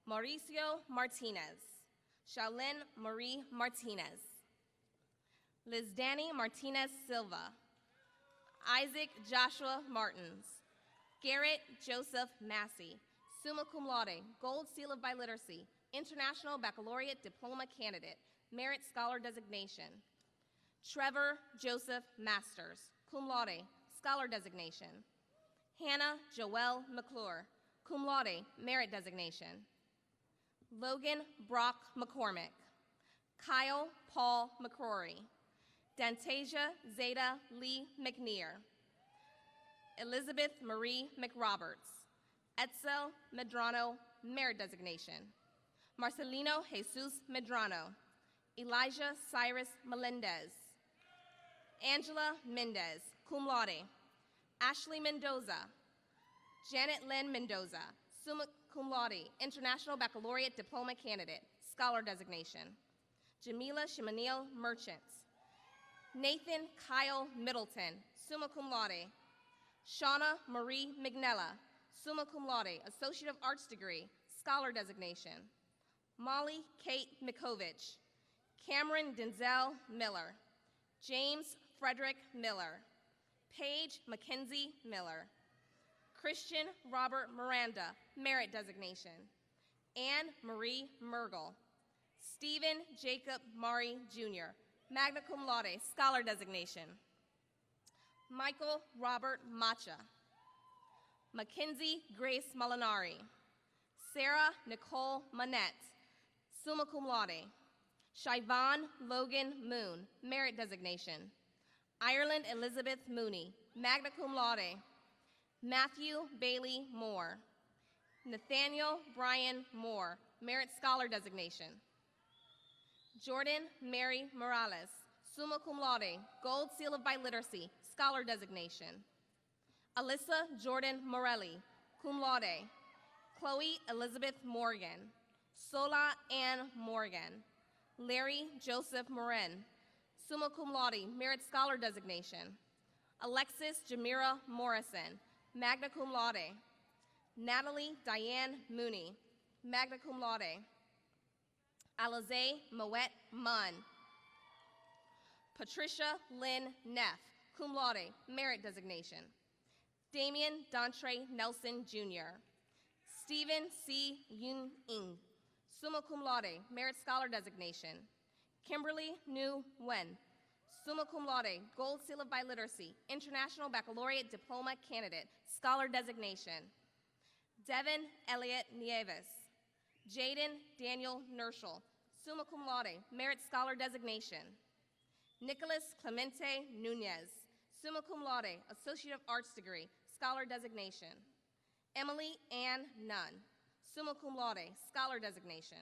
Mauricio Martinez. Charlene Marie Martinez. Liz Danny Martinez Silva. Isaac Joshua Martins. Garrett Joseph Massey, summa cum laude, Gold Seal of Biliteracy, International Baccalaureate Diploma Candidate, Merit Scholar Designation. Trevor Joseph Masters, cum laude, Scholar Designation. Hannah Joelle McClure, cum laude, Merit Designation. Logan Brock McCormick. Kyle Paul McCrory. Dantasia Zeta Lee McNear. Elizabeth Marie McRoberts. Etzel Medrano, Merit Designation. Marcelino Jesus Medrano. Elijah Cyrus Melendez. Angela Mendez, cum laude. Ashley Mendoza. Janet Lynn Mendoza, summa cum laude, International Baccalaureate Diploma Candidate, Scholar Designation. Jamila Shimanil Merchants. Nathan Kyle Middleton, summa cum laude. Shauna Marie Mignella, summa cum laude, Associate of Arts degree, Scholar Designation. Molly Kate Mikovich. Cameron Denzel Miller. James Frederick Miller. Paige Mackenzie Miller. Christian Robert Miranda, Merit Designation. Anne Marie Mergel. Stephen Jacob Mari Jr., magna cum laude, Scholar Designation. Michael Robert Macha. Mackenzie Grace Molinari. Sarah Nicole Manette, summa cum laude. Shivon Logan Moon, merit designation. Ireland Elizabeth Mooney, magna cum laude. Matthew Bailey Moore. Nathaniel Brian Moore, merit scholar designation. Jordan Mary Morales, summa cum laude, gold seal of biliteracy, scholar designation. Alyssa Jordan Morelli, cum laude. Chloe Elizabeth Morgan. Sola Ann Morgan. Larry Joseph Morin, summa cum laude, merit scholar designation. Alexis Jamira Morrison, magna cum laude. Natalie Diane Mooney, magna cum laude. Alize Moet Munn. Patricia Lynn Neff, cum laude, merit designation. Damian Dontre Nelson Jr. Stephen C. Yun Ing, summa cum laude, merit scholar designation. Kimberly Nu Wen, summa cum laude, gold seal of biliteracy, international baccalaureate diploma candidate, scholar designation. Devin Elliott Nieves. Jaden Daniel Nerschel, summa cum laude, merit scholar designation. Nicholas Clemente Nunez, summa cum laude, Associate of Arts degree, scholar designation. Emily Ann Nunn, summa cum laude, scholar designation.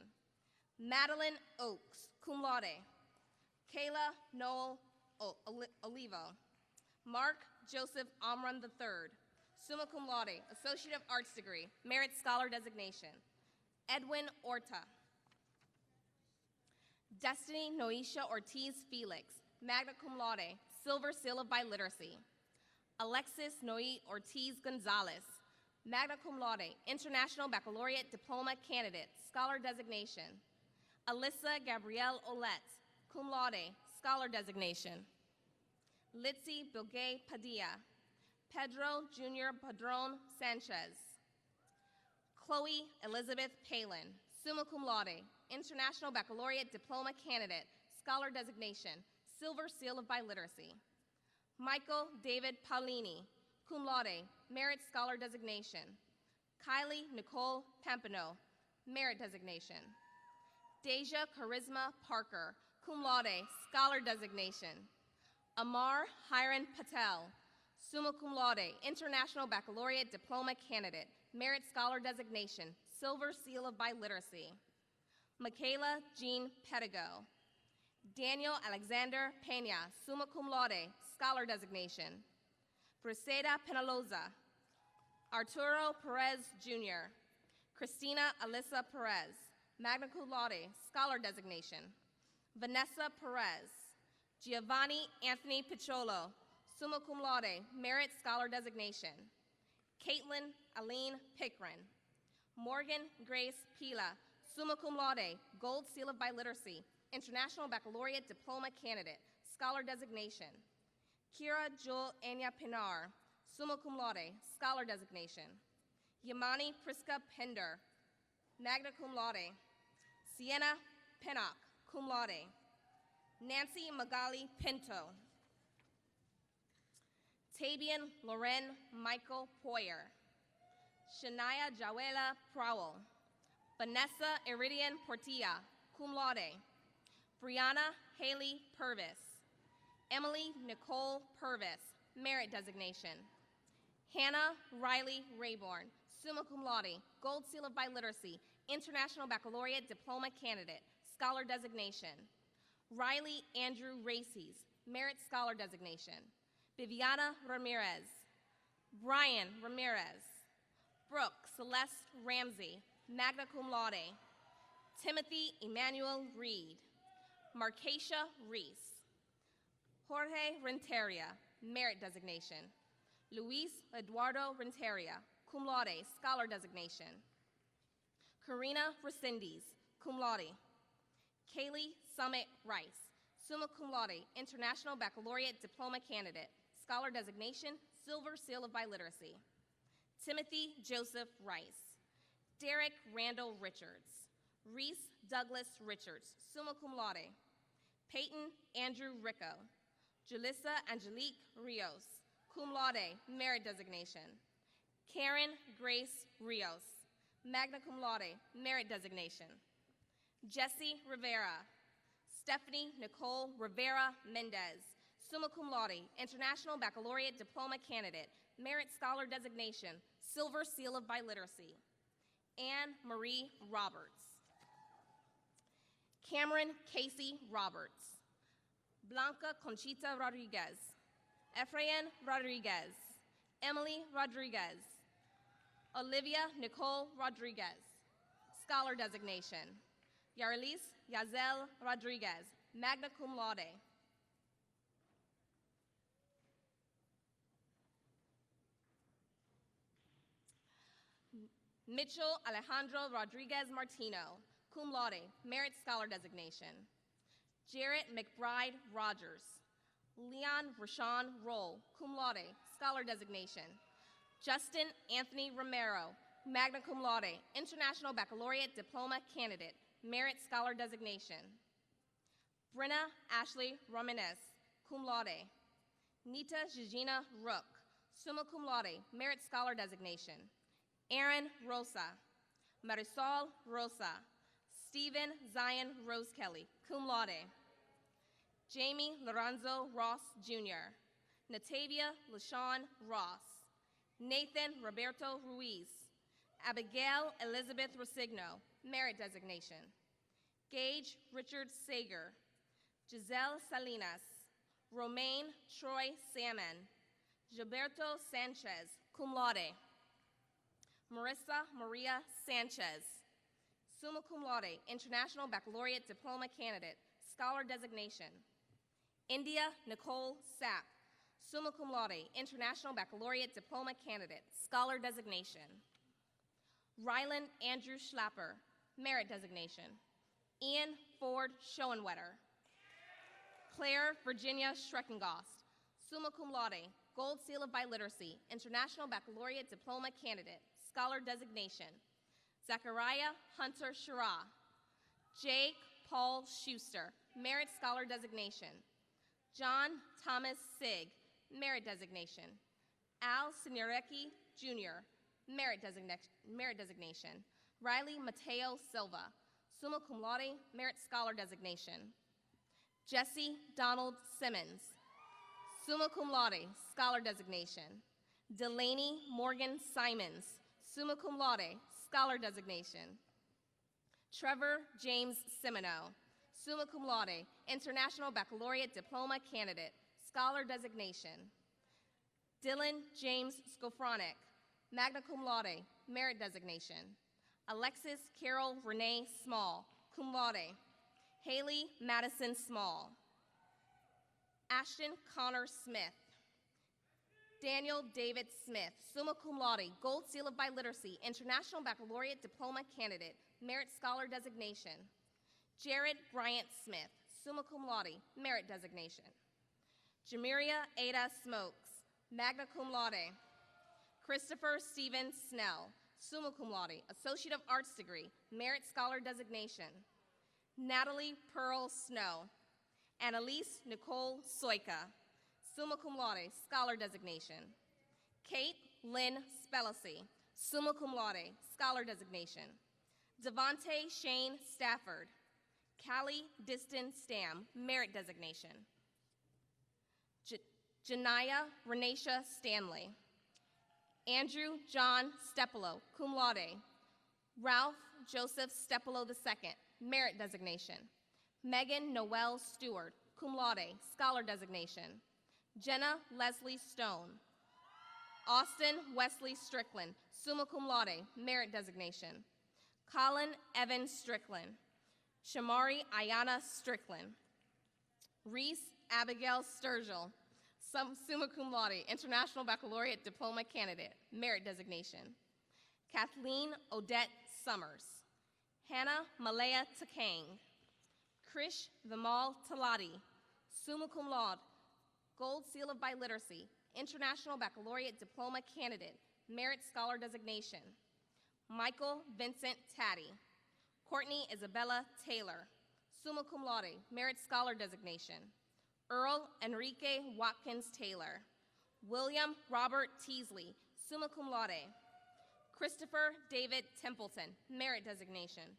Madeline Oakes, cum laude. Kayla Noel Olivo. Mark Joseph Amran III, summa cum laude, Associate of Arts degree, merit scholar designation. Edwin Orta. Destiny Noisha Ortiz Felix, magna cum laude, silver seal of biliteracy. Alexis Noe Ortiz Gonzalez, magna cum laude, international baccalaureate diploma candidate, scholar designation. Alyssa Gabrielle Olette, cum laude, scholar designation. Litzy Bilgay Padilla. Pedro Jr. Padron Sanchez. Chloe Elizabeth Palin, summa cum laude, international baccalaureate diploma candidate, scholar designation, silver seal of biliteracy. Michael David Paulini, cum laude, merit scholar designation. Kylie Nicole Pampano, merit designation. Deja Charisma Parker, cum laude, scholar designation. Amar Hiran Patel, summa cum laude, international baccalaureate diploma candidate, merit scholar designation, silver seal of biliteracy. Michaela Jean Pedigo. Daniel Alexander Pena, summa cum laude, scholar designation. Briseda Penaloza. Arturo Perez Jr. Christina Alyssa Perez, magna cum laude, scholar designation. Vanessa Perez. Giovanni Anthony Picholo, summa cum laude, merit scholar designation. Caitlin Aline Pickren. Morgan Grace Pila, summa cum laude, gold seal of biliteracy, international baccalaureate diploma candidate, scholar designation. Kira Jewel Anya Pinar, summa cum laude, scholar designation. Yamani Priska Pender, magna cum laude. Sienna Pennock, cum laude. Nancy Magali Pinto. Tabian Loren Michael Poyer. Shania Jawela Prowell. Vanessa Iridian Portilla, cum laude. Brianna Haley Purvis. Emily Nicole Purvis, merit designation. Hannah Riley Rayborn, summa cum laude, gold seal of biliteracy, international baccalaureate diploma candidate, scholar designation. Riley Andrew Races, merit scholar designation. Viviana Ramirez. Brian Ramirez. Brooke Celeste Ramsey, magna cum laude. Timothy Emmanuel Reed. Marcacia Reese. Jorge Renteria, merit designation. Luis Eduardo Renteria, cum laude, scholar designation. Karina Resendez, cum laude. Kaylee Summit Rice, summa cum laude, international baccalaureate diploma candidate, scholar designation, silver seal of biliteracy. Timothy Joseph Rice. Derek Randall Richards. Reese Douglas Richards, summa cum laude. Peyton Andrew Ricco. Julissa Angelique Rios, cum laude, merit designation. Karen Grace Rios, magna cum laude, merit designation. Jessie Rivera. Stephanie Nicole Rivera Mendez, summa cum laude, International Baccalaureate Diploma Candidate, Merit Scholar Designation, Silver Seal of Biliteracy. Anne Marie Roberts. Cameron Casey Roberts. Blanca Conchita Rodriguez. Efrain Rodriguez. Emily Rodriguez. Olivia Nicole Rodriguez. Scholar Designation. Yarlis Yazel Rodriguez, magna cum laude. Mitchell Alejandro Rodriguez Martino, cum laude, Merit Scholar Designation. Jarrett McBride Rogers. Leon Rashawn Roll, cum laude, Scholar Designation. Justin Anthony Romero, magna cum laude, International Baccalaureate Diploma Candidate, Merit Scholar Designation. Brenna Ashley Romanes, cum laude. Nita Gigina Rook, summa cum laude, Merit Scholar Designation. Aaron Rosa. Marisol Rosa. Stephen Zion Rose Kelly, cum laude. Jamie Lorenzo Ross Jr. Natavia LaShawn Ross. Nathan Roberto Ruiz. Abigail Elizabeth Rosigno, merit designation. Gage Richard Sager. Giselle Salinas. Romaine Troy Salmon. Gilberto Sanchez, cum laude. Marissa Maria Sanchez, summa cum laude, International Baccalaureate Diploma Candidate, Scholar Designation. India Nicole Sapp, summa cum laude, International Baccalaureate Diploma Candidate, Scholar Designation. Ryland Andrew Schlapper, merit designation. Ian Ford Schoenwetter. Claire Virginia Schreckengost, summa cum laude, Gold Seal of Biliteracy, International Baccalaureate Diploma Candidate, Scholar Designation. Zachariah Hunter Shira. Jake Paul Schuster, Merit Scholar Designation. John Thomas Sigg, Merit Designation. Al Signorecki Jr., Merit Designation. Riley Mateo Silva, summa cum laude, Merit Scholar Designation. Jesse Donald Simmons, summa cum laude, Scholar Designation. Delaney Morgan Simons, summa cum laude, Scholar Designation. Trevor James Semino, summa cum laude, International Baccalaureate Diploma Candidate, Scholar Designation. Dylan James Skofronic, magna cum laude, Merit Designation. Alexis Carol Renee Small, cum laude. Haley Madison Small. Ashton Connor Smith. Daniel David Smith, summa cum laude, Gold Seal of Biliteracy, International Baccalaureate Diploma Candidate, Merit Scholar Designation. Jared Bryant Smith, summa cum laude, Merit Designation. Jamiria Ada Smokes, magna cum laude. Christopher Stephen Snell, summa cum laude, Associate of Arts degree, Merit Scholar Designation. Natalie Pearl Snow. Annalise Nicole Soika, summa cum laude, Scholar Designation. Kate Lynn Spellacy, summa cum laude, Scholar Designation. Devontae Shane Stafford. Callie Diston Stam, Merit Designation. Janaya Renatia Stanley. Andrew John Stepelo, cum laude. Ralph Joseph Stepelo II, Merit Designation. Megan Noel Stewart, cum laude, Scholar Designation. Jenna Leslie Stone. Austin Wesley Strickland, summa cum laude, Merit Designation. Colin Evan Strickland. Shamari Ayana Strickland. Reese Abigail Sturgill, summa cum laude, International Baccalaureate Diploma Candidate, Merit Designation. Kathleen Odette Summers. Hannah Malaya Takang. Krish Vimal Talati, summa cum laude, Gold Seal of Biliteracy, International Baccalaureate Diploma Candidate, Merit Scholar Designation. Michael Vincent Taddy. Courtney Isabella Taylor, summa cum laude, Merit Scholar Designation. Earl Enrique Watkins Taylor. William Robert Teasley, summa cum laude. Christopher David Templeton, merit designation.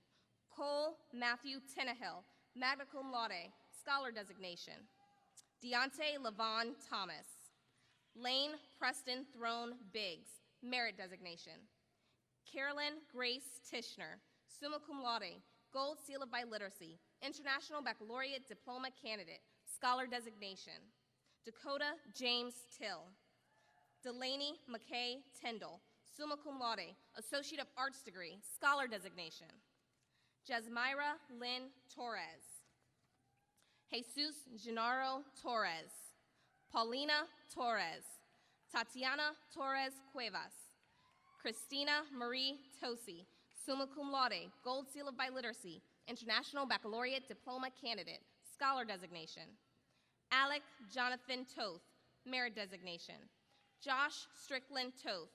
Cole Matthew Tenahill, magna cum laude, scholar designation. Deontay Levon Thomas. Lane Preston Throne Biggs, merit designation. Carolyn Grace Tishner, summa cum laude, Gold Seal of Biliteracy, International Baccalaureate Diploma Candidate, scholar designation. Dakota James Till. Delaney McKay Tyndall, summa cum laude, Associate of Arts degree, scholar designation. Jasmira Lynn Torres. Jesus Gennaro Torres. Paulina Torres. Tatiana Torres Cuevas. Christina Marie Tosi, summa cum laude, Gold Seal of Biliteracy, International Baccalaureate Diploma Candidate, scholar designation. Alec Jonathan Toth, merit designation. Josh Strickland Toth.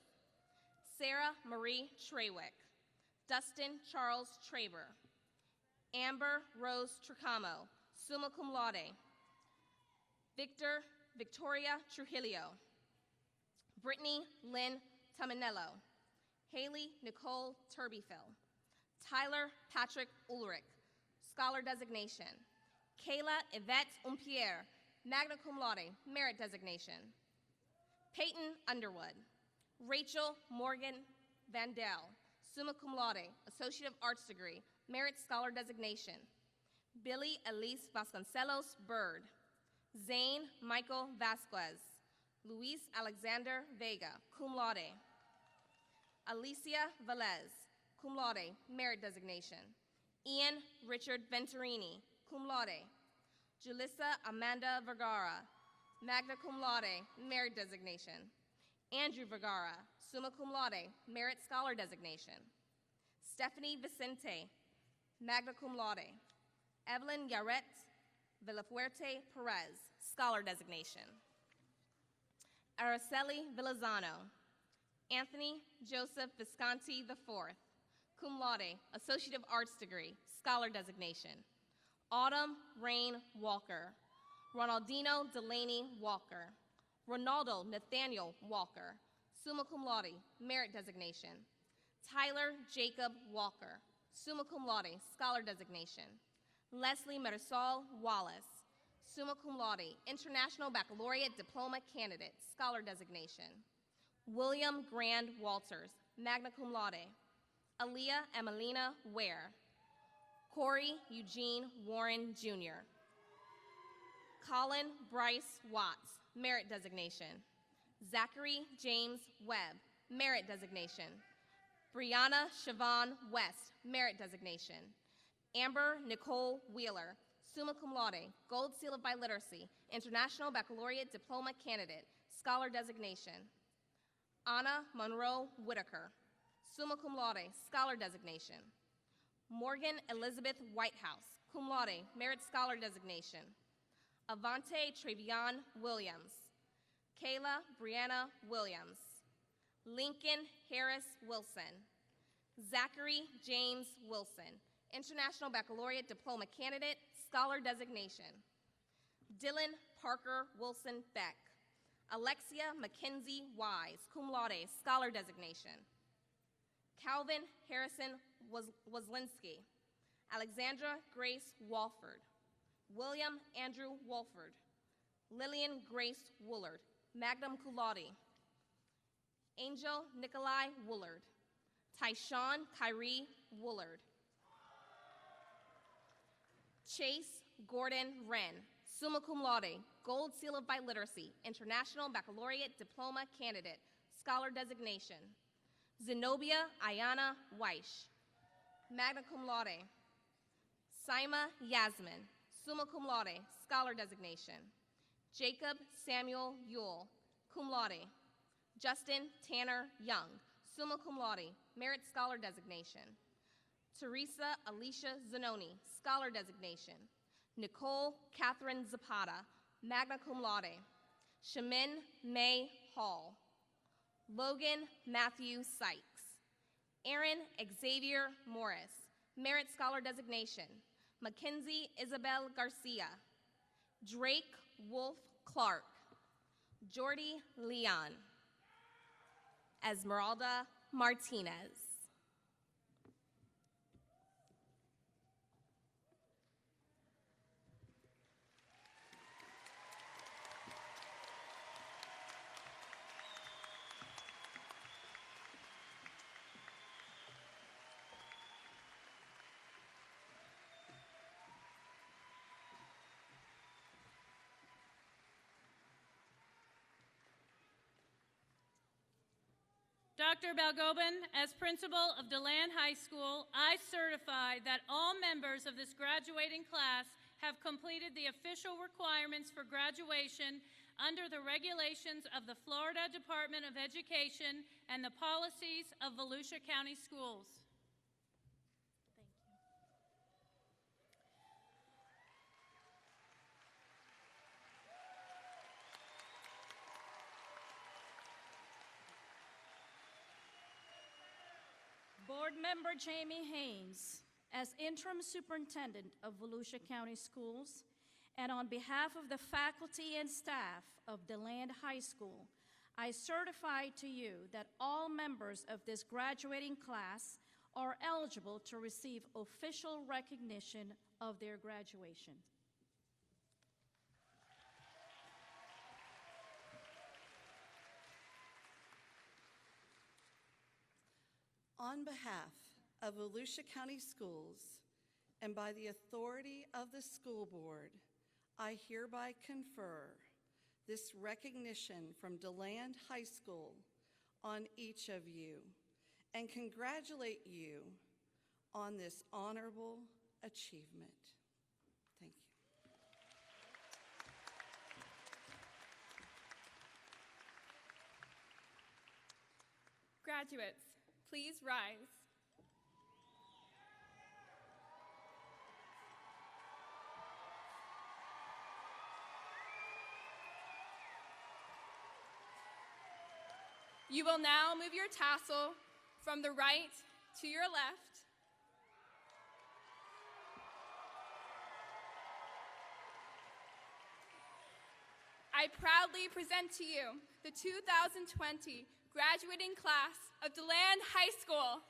Sarah Marie Trewick. Dustin Charles Traber. Amber Rose Tricamo, summa cum laude. Victoria Trujillo. Brittany Lynn Tamanello. Haley Nicole Turbyfill. Tyler Patrick Ulrich, scholar designation. Kayla Yvette Umpierre, magna cum laude, merit designation. Peyton Underwood. Rachel Morgan Vandell, summa cum laude, Associate of Arts degree, merit scholar designation. Billy Elise Vasconcelos Bird. Zane Michael Vasquez. Luis Alexander Vega, cum laude. Alicia Velez, cum laude, merit designation. Ian Richard Venturini, cum laude. Julissa Amanda Vergara, magna cum laude, merit designation. Andrew Vergara, summa cum laude, merit scholar designation. Stephanie Vicente, magna cum laude. Evelyn Garrett Villafuerte Perez, scholar designation. Araceli Villazano. Anthony Joseph Visconti IV, cum laude, Associate of Arts degree, scholar designation. Autumn Rain Walker. Ronaldino Delaney Walker. Ronaldo Nathaniel Walker, summa cum laude, merit designation. Tyler Jacob Walker, summa cum laude, scholar designation. Leslie Marisol Wallace, summa cum laude, International Baccalaureate Diploma Candidate, scholar designation. William Grand Walters, magna cum laude. Aaliyah Emelina Ware. Corey Eugene Warren Jr. Colin Bryce Watts, merit designation. Zachary James Webb, merit designation. Brianna Siobhan West, merit designation. Amber Nicole Wheeler, summa cum laude, Gold Seal of Biliteracy, International Baccalaureate Diploma Candidate, scholar designation. Anna Monroe Whitaker, summa cum laude, scholar designation. Morgan Elizabeth Whitehouse, cum laude, merit scholar designation. Avante Travion Williams. Kayla Brianna Williams. Lincoln Harris Wilson. Zachary James Wilson, International Baccalaureate Diploma Candidate, scholar designation. Dylan Parker Wilson Beck. Alexia Mackenzie Wise, cum laude, scholar designation. Calvin Harrison Wozlinski. Alexandra Grace Walford. William Andrew Wolford. Lillian Grace Woolard, magna cum laude. Angel Nikolai Woolard. Tyshawn Kyrie Woolard. Chase Gordon Wren, summa cum laude, Gold Seal of Biliteracy, International Baccalaureate Diploma Candidate, scholar designation. Zenobia Ayana Weish, magna cum laude. Saima Yasmin, summa cum laude, scholar designation. Jacob Samuel Yule, cum laude. Justin Tanner Young, summa cum laude, merit scholar designation. Teresa Alicia Zanoni, scholar designation. Nicole Catherine Zapata, magna cum laude. Shamin May Hall. Logan Matthew Sykes. Aaron Xavier Morris, merit scholar designation. Mackenzie Isabel Garcia. Drake Wolf Clark. Jordy Leon. Esmeralda Martinez. Dr. Balgobin, as principal of DeLand High School, I certify that all members of this graduating class have completed the official requirements for graduation under the regulations of the Florida Department of Education and the policies of Volusia County Schools. Board Member Jamie Haynes, as Interim Superintendent of Volusia County Schools, and on behalf of the faculty and staff of DeLand High School, I certify to you that all members of this graduating class are eligible to receive official recognition of their graduation. On behalf of Volusia County Schools and by the authority of the school board, I hereby confer this recognition from DeLand High School on each of you and congratulate you on this honorable achievement. Thank you. Graduates, please rise. You will now move your tassel from the right to your left. I proudly present to you the 2020 graduating class of DeLand High School.